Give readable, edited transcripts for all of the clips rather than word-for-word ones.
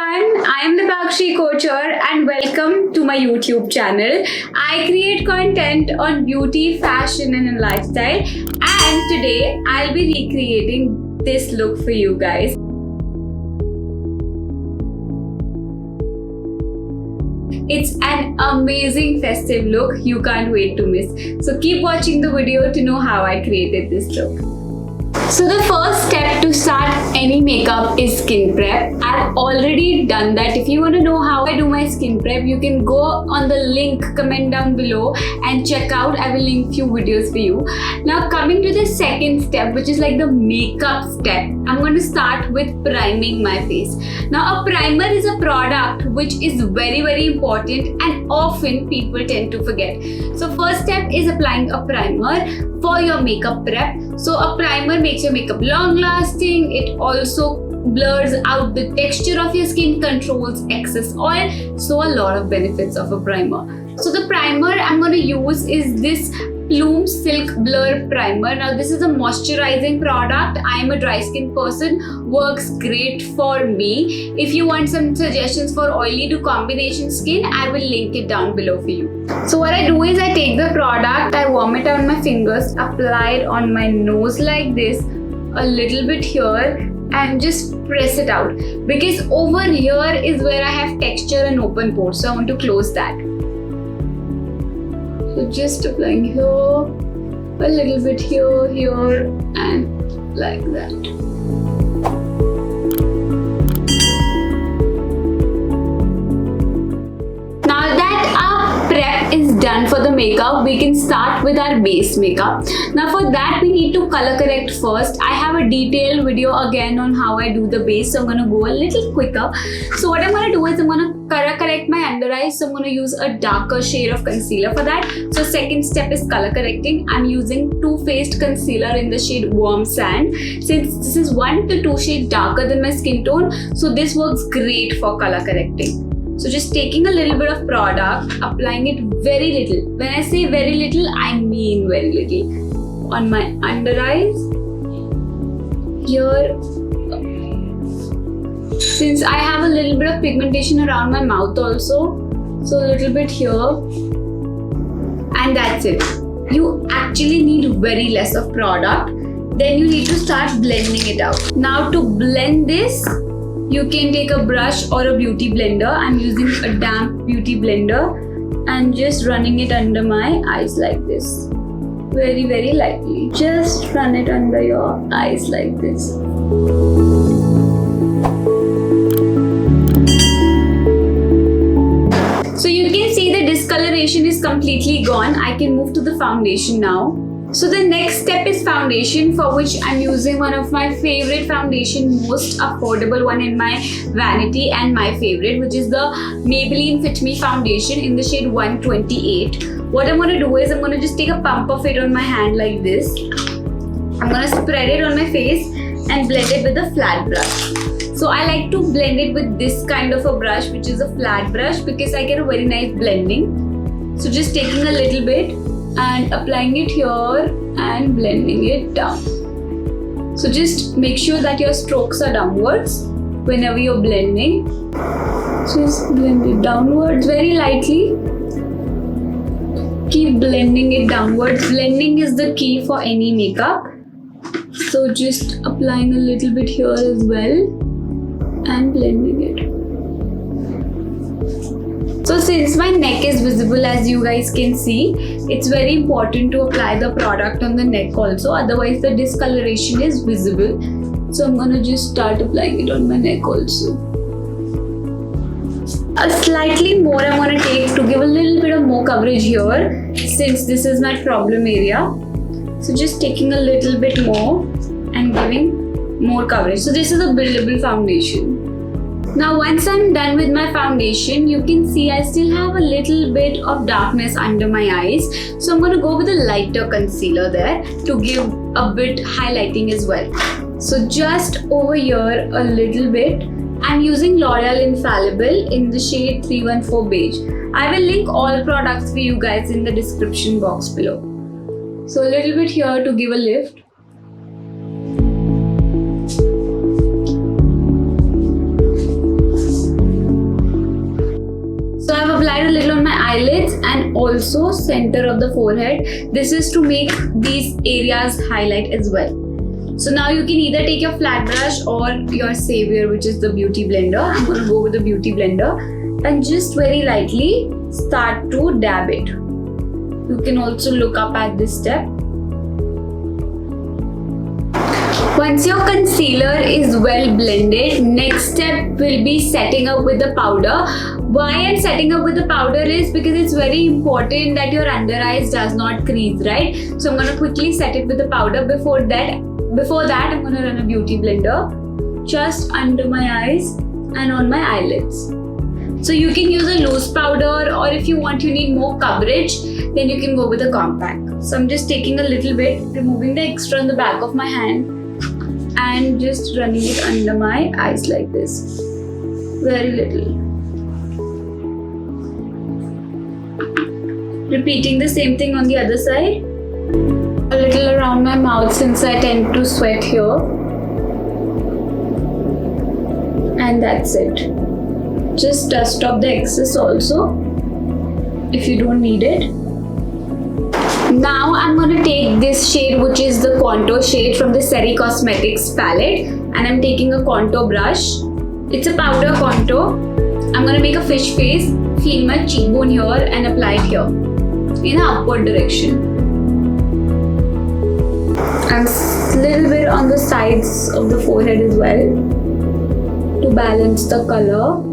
I am Dipakshi Kochar and welcome to my YouTube channel. I create content on beauty, fashion and lifestyle, and today I'll be recreating this look for you guys. It's an amazing festive look you can't wait to miss. So keep watching the video to know how I created this look. So the first step to start any makeup is skin prep. I've already done that. If you want to know how I do my skin prep, you can go on the link, comment down below and check out. I will link few videos for you. Now coming to the second step, which is like the makeup step, I'm going to start with priming my face. Now a primer is a product which is very important and often people tend to forget. So first step is applying a primer for your makeup prep. So a primer makes your makeup long lasting. It also blurs out the texture of your skin, controls excess oil. So a lot of benefits of a primer. So the primer I'm going to use is this Plume Silk Blur Primer. Now this is a moisturizing product. I am a dry skin person, works great for me. If you want some suggestions for oily to combination skin, I will link it down below for you. So what I do is I take the product, I warm it on my fingers, apply it on my nose like this, a little bit here, and just press it out. Because over here is where I have texture and open pores, so I want to close that. So just applying here, a little bit here, and like that. Now that our prep is done for the makeup, we can start with our base makeup. Now for that we need to color correct first. I have a detailed video again on how I do the base, so I'm going to go a little quicker. So what I'm going to do is I'm going to color correct my under eyes, so I'm going to use a darker shade of concealer for that. So second step is color correcting. I'm using Too Faced concealer in the shade Warm Sand. Since this is 1 to 2 shades darker than my skin tone, so this works great for color correcting. So just taking a little bit of product, applying it very little. When I say very little, I mean very little. On my under eyes, here. Since I have a little bit of pigmentation around my mouth also, so a little bit here, and that's it. You actually need very less of product. Then you need to start blending it out. Now to blend this, you can take a brush or a beauty blender. I'm using a damp beauty blender and just running it under my eyes like this. Very lightly. Just run it under your eyes like this. So you can see the discoloration is completely gone. I can move to the foundation now. So the next step is foundation, for which I'm using one of my favorite foundation, most affordable one in my vanity and my favorite, which is the Maybelline Fit Me foundation in the shade 128. What I'm going to do is I'm going to just take a pump of it on my hand like this. I'm going to spread it on my face and blend it with a flat brush. So I like to blend it with this kind of a brush, which is a flat brush, because I get a very nice blending. So just taking a little bit and applying it here and blending it down. So just make sure that your strokes are downwards whenever you're blending. Just blend it downwards very lightly. Keep blending it downwards. Blending is the key for any makeup. So just applying a little bit here as well and blending it. So since my neck is visible, as you guys can see, it's very important to apply the product on the neck also, otherwise the discoloration is visible. So I'm gonna just start applying it on my neck also. A slightly more I'm gonna take to give a little bit of more coverage here, since this is my problem area. So just taking a little bit more and giving more coverage. So this is a buildable foundation. Now once I'm done with my foundation, you can see I still have a little bit of darkness under my eyes. So I'm going to go with a lighter concealer there to give a bit highlighting as well. So just over here a little bit, I'm using L'Oreal Infallible in the shade 314 Beige. I will link all products for you guys in the description box below. So a little bit here to give a lift. applied a little on my eyelids and also center of the forehead. This is to make these areas highlight as well. So now you can either take your flat brush or your savior, which is the beauty blender. I'm going to go with the beauty blender and just very lightly start to dab it. You can also look up at this step. Once your concealer is well blended, next step will be setting up with the powder. Why I'm setting up with the powder is because it's very important that your under eyes does not crease, right? So I'm going to quickly set it with the powder. Before that, I'm going to run a beauty blender just under my eyes and on my eyelids. So you can use a loose powder, or if you need more coverage, then you can go with a compact. So I'm just taking a little bit, removing the extra on the back of my hand and just running it under my eyes like this. Very little. Repeating the same thing on the other side. A little around my mouth since I tend to sweat here. And that's it. Just dust off the excess also if you don't need it. Now I'm going to take this shade, which is the contour shade from the Seri Cosmetics palette, and I'm taking a contour brush. It's a powder contour. I'm going to make a fish face, feel my cheekbone here and apply it here in an upward direction. And a little bit on the sides of the forehead as well to balance the color.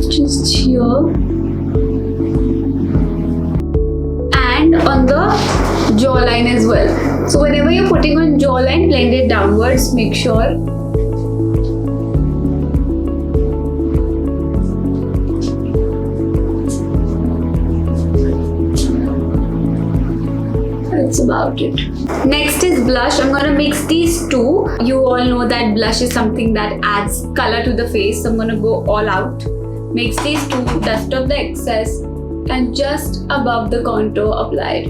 Just here and on the jawline as well. So whenever you're putting on jawline, blend it downwards, make sure. That's about it. Next is blush. I'm gonna mix these two. You all know that blush is something that adds color to the face. So I'm gonna go all out. Mix these two, dust off the excess, and just above the contour applied.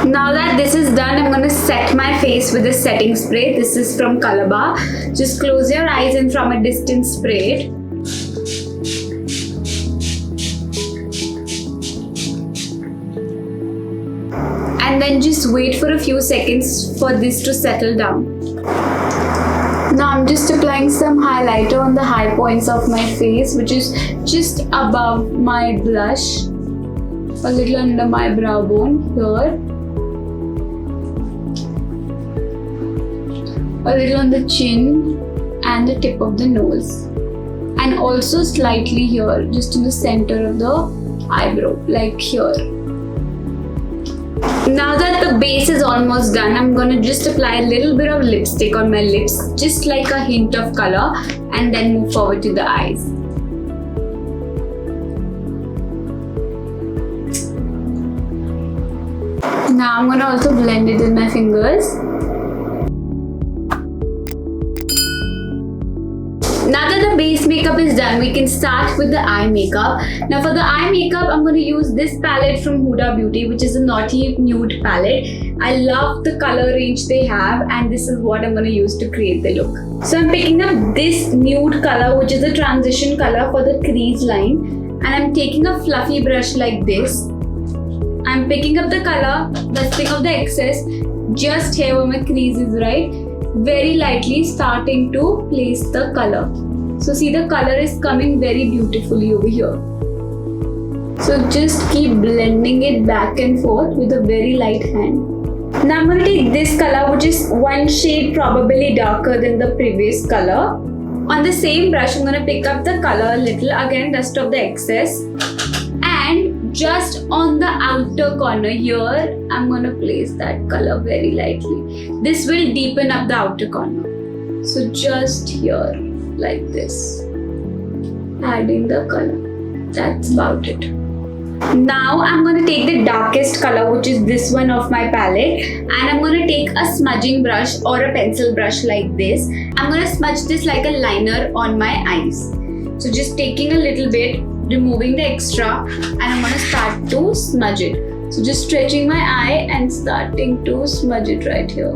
Now that this is done, I'm going to set my face with a setting spray. This is from Colorbar. Just close your eyes and from a distance spray it. And then just wait for a few seconds for this to settle down. Now I'm just applying some highlighter on the high points of my face, which is just above my blush, a little under my brow bone here, a little on the chin and the tip of the nose, and also slightly here, just in the center of the eyebrow, like here. Now that the base is almost done, I'm gonna just apply a little bit of lipstick on my lips, just like a hint of color, and then move forward to the eyes. Now I'm gonna also blend it with my fingers. Now that the base makeup is done, we can start with the eye makeup. Now for the eye makeup, I'm going to use this palette from Huda Beauty, which is a Naughty Nude palette. I love the color range they have, and this is what I'm going to use to create the look. So I'm picking up this nude color, which is a transition color for the crease line, and I'm taking a fluffy brush like this. I'm picking up the color, dusting off the excess, just here where my crease is, right? Very lightly starting to place the color. So see, the color is coming very beautifully over here. So just keep blending it back and forth with a very light hand. Now I'm going to take this color, which is one shade probably darker than the previous color. On the same brush, I'm going to pick up the color a little, again dust off the excess, and just on the outer corner here, I'm going to place that color very lightly. This will deepen up the outer corner. So just here, like this, adding the color. That's about it. Now I'm going to take the darkest color, which is this one of my palette, and I'm going to take a smudging brush or a pencil brush like this. I'm going to smudge this like a liner on my eyes. So just taking a little bit, removing the extra, and I'm going to start to smudge it. So just stretching my eye and starting to smudge it right here.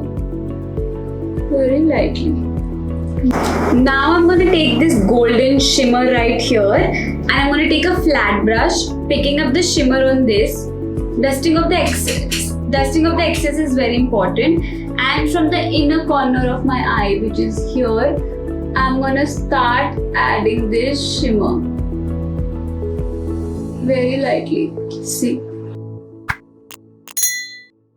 Very lightly. Now I'm going to take this golden shimmer right here and I'm going to take a flat brush, picking up the shimmer on this, dusting of the excess. Dusting of the excess is very important, and from the inner corner of my eye, which is here, I'm going to start adding this shimmer very lightly. See,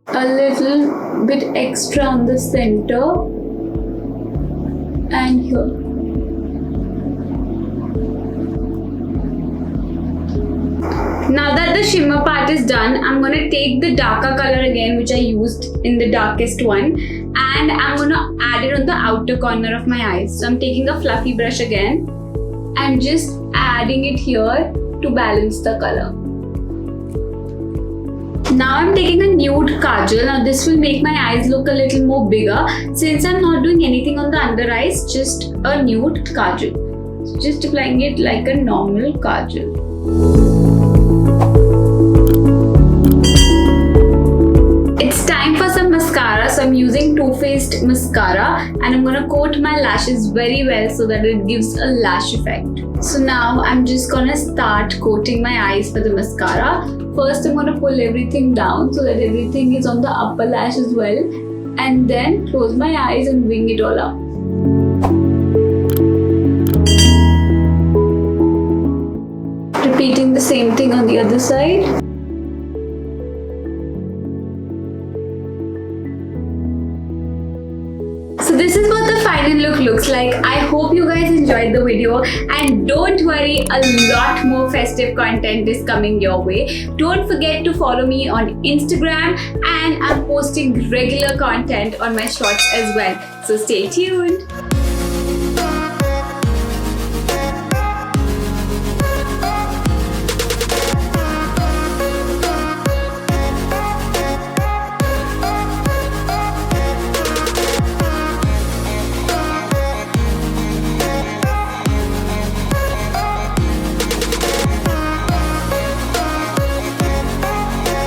a little bit extra on the center and here. Now that the shimmer part is done, I'm going to take the darker color again, which I used in the darkest one, and I'm going to add it on the outer corner of my eyes. So I'm taking a fluffy brush again and just adding it here to balance the color. Now I'm taking a nude kajal. Now this will make my eyes look a little more bigger. Since I'm not doing anything on the under eyes, just a nude kajal. So just applying it like a normal kajal. It's time for some mascara. So I'm using Too Faced mascara and I'm going to coat my lashes very well so that it gives a lash effect. So now I'm just going to start coating my eyes for the mascara. First I'm going to pull everything down so that everything is on the upper lash as well, and then close my eyes and wing it all up. Repeating the same thing on the other side. So this is what the final look looks like. I hope you guys enjoyed the video, and don't worry, a lot more festive content is coming your way. Don't forget to follow me on Instagram, and I'm posting regular content on my shorts as well. So stay tuned.